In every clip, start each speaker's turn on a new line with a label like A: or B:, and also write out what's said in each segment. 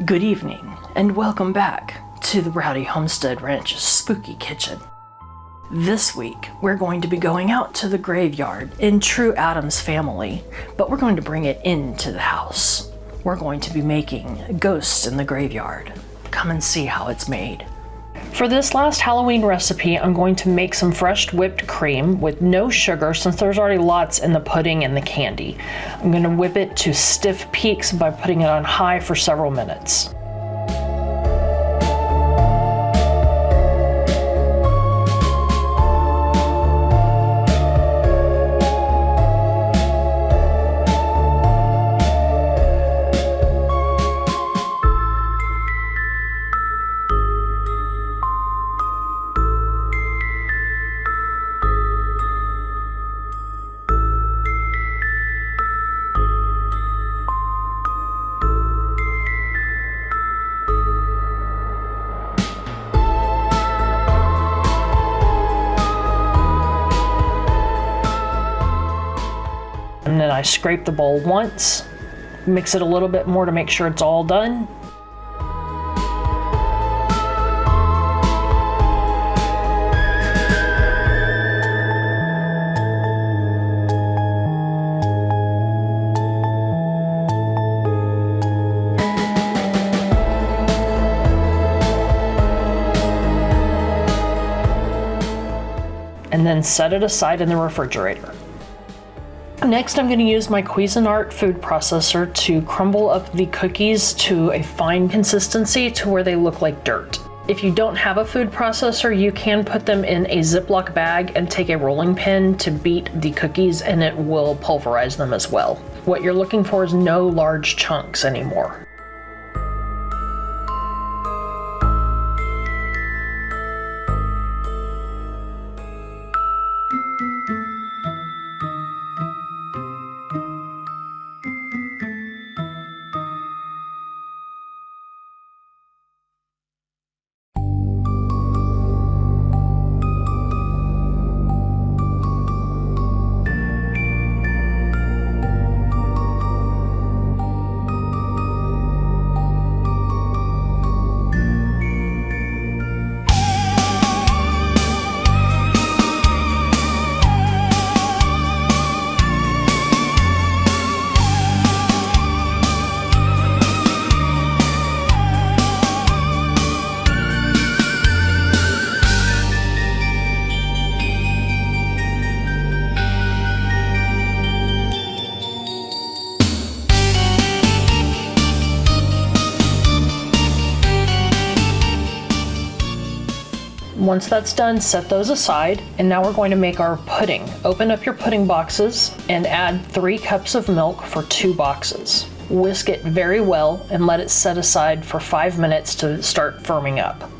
A: Good evening, and welcome back to the Rowdy Homestead Ranch's spooky kitchen. This week, we're going to be going out to the graveyard in true Addams family, but we're going to bring it into the house. We're going to be making ghosts in the graveyard. Come and see how it's made. For this last Halloween recipe, I'm going to make some fresh whipped cream with no sugar since there's already lots in the pudding and the candy. I'm going to whip it to stiff peaks by putting it on high for several minutes. And then I scrape the bowl once, mix it a little bit more to make sure it's all done. And then set it aside in the refrigerator. Next, I'm going to use my Cuisinart food processor to crumble up the cookies to a fine consistency to where they look like dirt. If you don't have a food processor, you can put them in a Ziploc bag and take a rolling pin to beat the cookies and it will pulverize them as well. What you're looking for is no large chunks anymore. Once that's done, set those aside, and now we're going to make our pudding. Open up your pudding boxes and add 3 cups of milk for 2 boxes. Whisk it very well and let it set aside for 5 minutes to start firming up.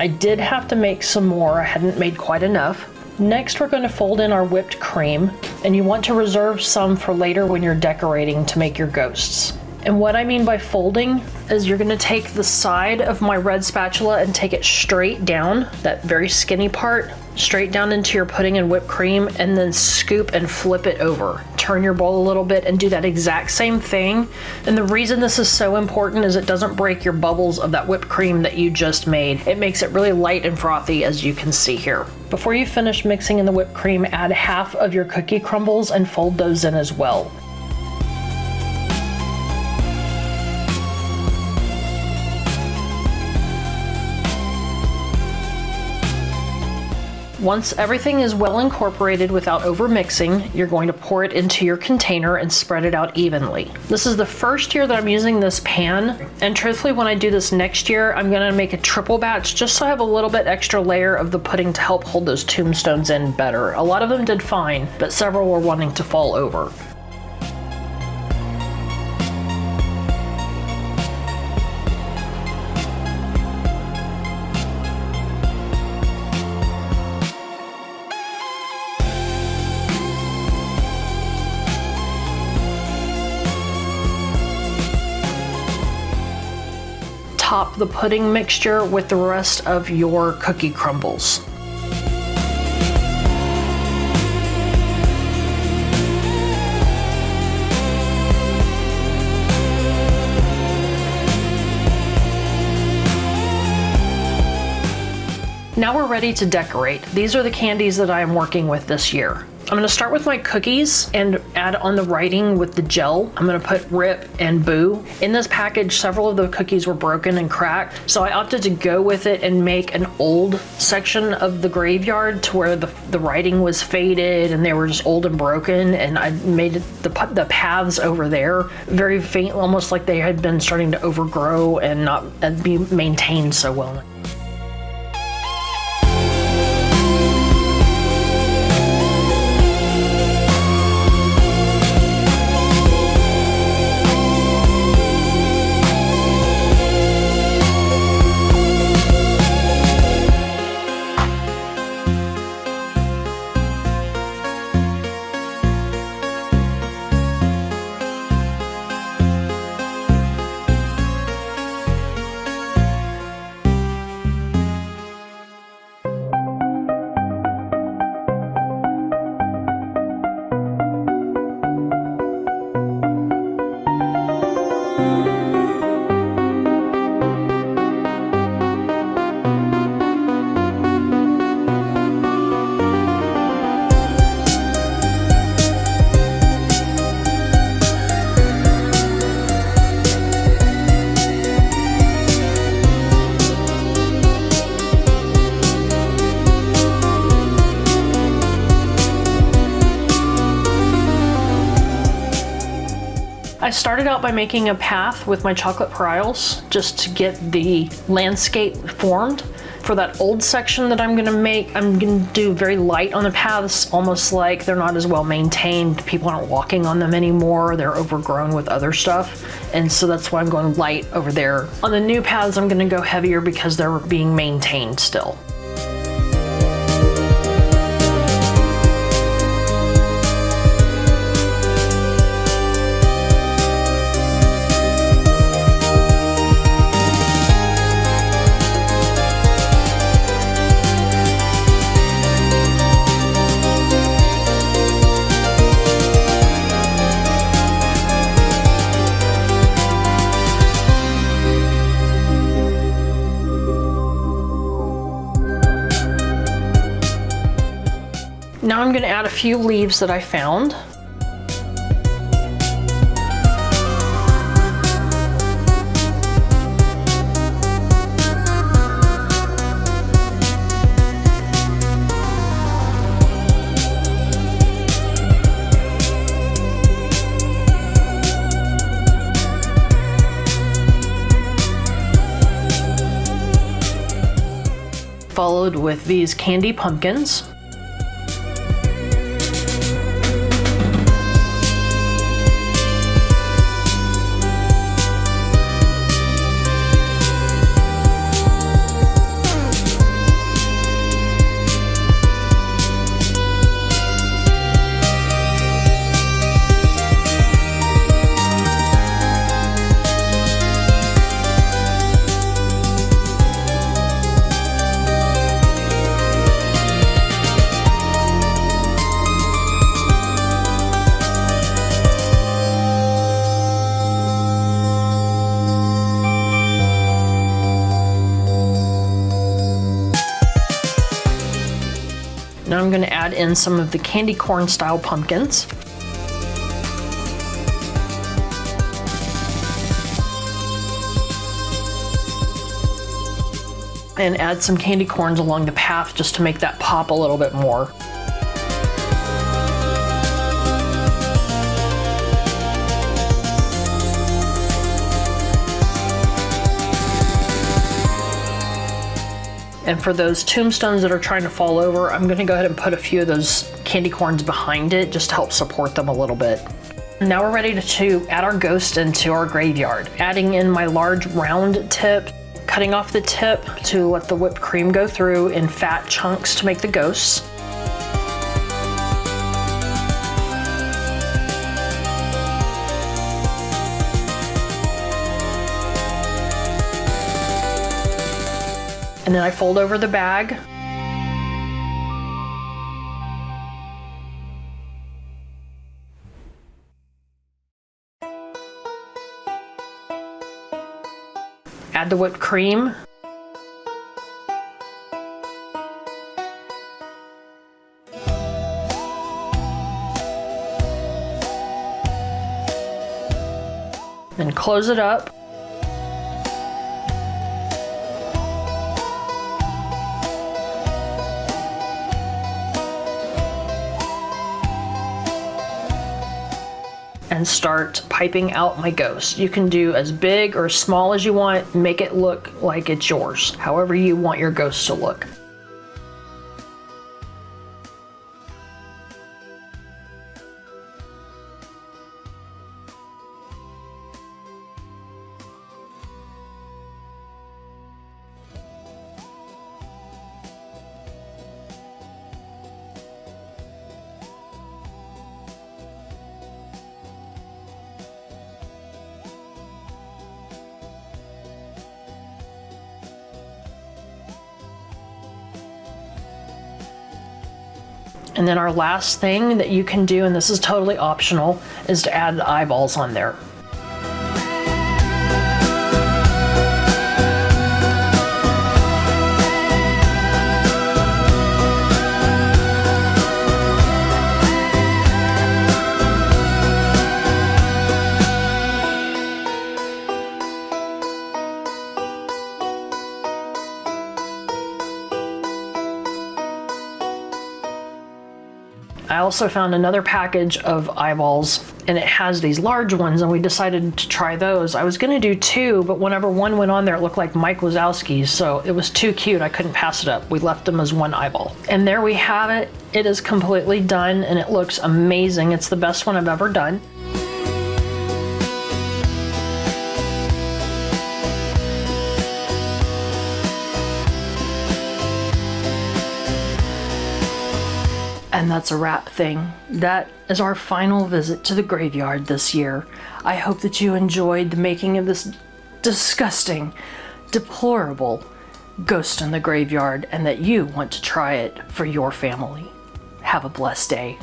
A: I did have to make some more. I hadn't made quite enough. Next, we're going to fold in our whipped cream, and you want to reserve some for later when you're decorating to make your ghosts. And what I mean by folding is you're going to take the side of my red spatula and take it straight down, that very skinny part, straight down into your pudding and whipped cream, and then scoop and flip it over. Turn your bowl a little bit and do that exact same thing. And the reason this is so important is it doesn't break your bubbles of that whipped cream that you just made. It makes it really light and frothy, as you can see here. Before you finish mixing in the whipped cream, add half of your cookie crumbles and fold those in as well. Once everything is well incorporated without over mixing, you're going to pour it into your container and spread it out evenly. This is the first year that I'm using this pan, and truthfully when I do this next year, I'm gonna make a triple batch just so I have a little bit extra layer of the pudding to help hold those tombstones in better. A lot of them did fine, but several were wanting to fall over. Top the pudding mixture with the rest of your cookie crumbles. Now we're ready to decorate. These are the candies that I am working with this year. I'm gonna start with my cookies and add on the writing with the gel. I'm gonna put RIP and Boo. In this package, several of the cookies were broken and cracked, so I opted to go with it and make an old section of the graveyard to where the writing was faded and they were just old and broken, and I made the paths over there very faint, almost like they had been starting to overgrow and not be maintained so well. I started out by making a path with my chocolate pearls just to get the landscape formed. For that old section that I'm gonna make, I'm gonna do very light on the paths, almost like they're not as well maintained. People aren't walking on them anymore. They're overgrown with other stuff. And so that's why I'm going light over there. On the new paths, I'm gonna go heavier because they're being maintained still. Now I'm going to add a few leaves that I found. Followed with these candy pumpkins. add in some of the candy corn style pumpkins. And add some candy corns along the path just to make that pop a little bit more. And for those tombstones that are trying to fall over, I'm gonna go ahead and put a few of those candy corns behind it just to help support them a little bit. Now we're ready to add our ghost into our graveyard. Adding in my large round tip, cutting off the tip to let the whipped cream go through in fat chunks to make the ghosts. And then I fold over the bag. Add the whipped cream. Then close it up. And start piping out my ghost. You can do as big or small as you want, make it look like it's yours, however you want your ghost to look. And then our last thing that you can do, and this is totally optional, is to add the eyeballs on there. I also found another package of eyeballs, and it has these large ones, and we decided to try those. I was gonna do two, but whenever one went on there, it looked like Mike Wazowski's, so it was too cute, I couldn't pass it up. We left them as one eyeball. And there we have it. It is completely done, and it looks amazing. It's the best one I've ever done. And that's a wrap thing. That is our final visit to the graveyard this year. I hope that you enjoyed the making of this disgusting, deplorable ghost in the graveyard and that you want to try it for your family. Have a blessed day.